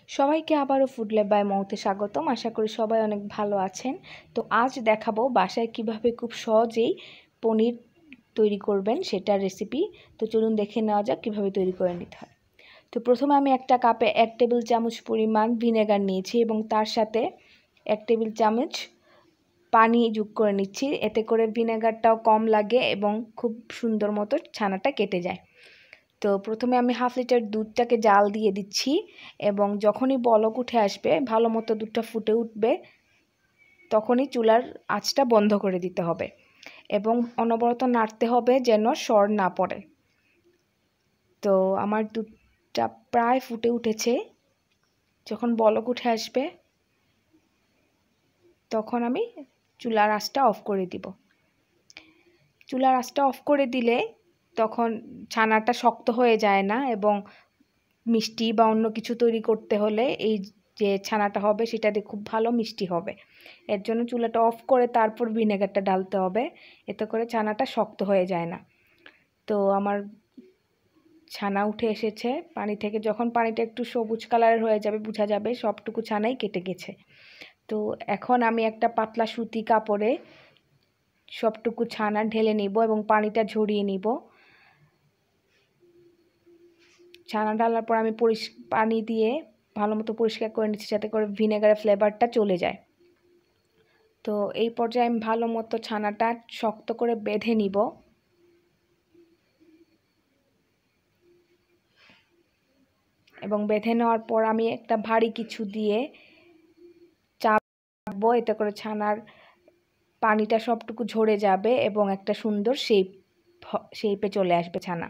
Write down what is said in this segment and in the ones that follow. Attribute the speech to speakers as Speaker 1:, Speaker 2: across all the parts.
Speaker 1: সবাইকে আবারও food lab by মৌতে স্বাগতম। আশা করি সবাই অনেক ভালো আছেন। তো আজ দেখাবো বাসায় কিভাবে খুব সহজেই পনির তৈরি করবেন সেটার রেসিপি। তো চলুন দেখে নেওয়া যাক কীভাবে তৈরি করে নিতে হয়। তো প্রথমে আমি একটা কাপে 1 টেবিল চামচ পরিমাণ ভিনেগার নিয়েছি এবং তার সাথে 1 টেবিল চামচ পানি যোগ করে নিচ্ছি। এতে করে ভিনেগারটাও কম লাগে এবং খুব সুন্দর মতো ছানাটা কেটে যায়। তো প্রথমে আমি হাফ লিটার দুধটাকে জাল দিয়ে দিচ্ছি এবং যখনই বলক উঠে আসবে, ভালো মতো দুধটা ফুটে উঠবে, তখনই চুলার আঁচটা বন্ধ করে দিতে হবে এবং অনবরত নাড়তে হবে যেন সর না পড়ে। তো আমার দুধটা প্রায় ফুটে উঠেছে। যখন বলক উঠে আসবে তখন আমি চুলার আঁচটা অফ করে দিব। চুলার আঁচটা অফ করে দিলে তখন ছানাটা শক্ত হয়ে যায় না এবং মিষ্টি বা অন্য কিছু তৈরি করতে হলে এই যে ছানাটা হবে সেটা দিয়ে খুব ভালো মিষ্টি হবে। এর জন্য চুলাটা অফ করে তারপর ভিনেগারটা ঢালতে হবে, এতে করে ছানাটা শক্ত হয়ে যায় না। তো আমার ছানা উঠে এসেছে পানি থেকে। যখন পানিটা একটু সবুজ কালারের হয়ে যাবে বোঝা যাবে সবটুকু ছানাই কেটে গেছে। তো এখন আমি একটা পাতলা সুতি কাপড়ে সবটুকু ছানা ঢেলে নিব এবং পানিটা ঝরিয়ে নিব। ছানা ঢালার পর আমি পানি দিয়ে ভালো মতো পরিষ্কার করে নিচ্ছি যাতে করে ভিনেগারের ফ্লেভারটা চলে যায়। তো এই পর্যায়ে আমি ভালো মতো ছানাটা শক্ত করে বেঁধে নিব এবং বেঁধে নেওয়ার পর আমি একটা ভারী কিছু দিয়ে চাপবো, এতে করে ছানার পানিটা সবটুকু ঝরে যাবে এবং একটা সুন্দর শেপে চলে আসবে ছানা।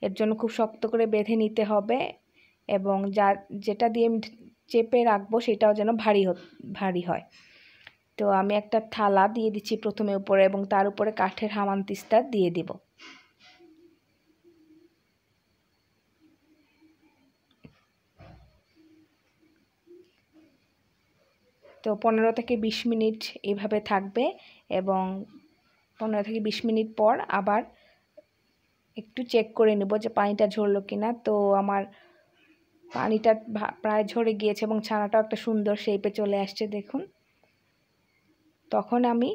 Speaker 1: এর জন্য খুব শক্ত করে বেঁধে নিতে হবে এবং যেটা দিয়ে আমি চেপে রাখবো সেটাও যেন ভারী হয়। তো আমি একটা থালা দিয়ে দিচ্ছি প্রথমে উপরে এবং তার উপরে কাঠের হামানদিস্তা দিয়ে দিব। তো 15 থেকে 20 মিনিট এইভাবে থাকবে এবং 15 থেকে 20 মিনিট পর আবার একটু চেক করে নেব যে পানিটা ঝরলো কিনা। তো আমার পানিটা প্রায় ঝরে গিয়েছে এবং ছানাটাও একটা সুন্দর শেপে চলে আসছে দেখুন। তখন আমি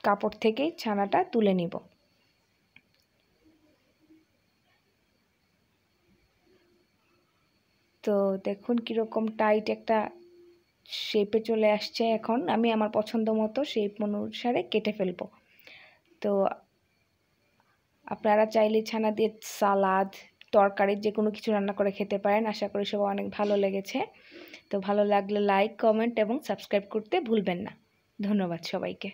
Speaker 1: কাপড় থেকে ছানাটা তুলে নিব। তো দেখুন কীরকম টাইট একটা শেপে চলে আসছে। এখন আমি আমার পছন্দ মতো শেপ অনুসারে কেটে ফেলবো। তো আপনারা চাইলে ছানা দিয়ে সালাদ, তরকারি যে কোনো কিছু রান্না করে খেতে পারেন। আশা করি সবার অনেক ভালো লেগেছে। তো ভালো লাগলে লাইক, কমেন্ট এবং সাবস্ক্রাইব করতে ভুলবেন না। ধন্যবাদ সবাইকে।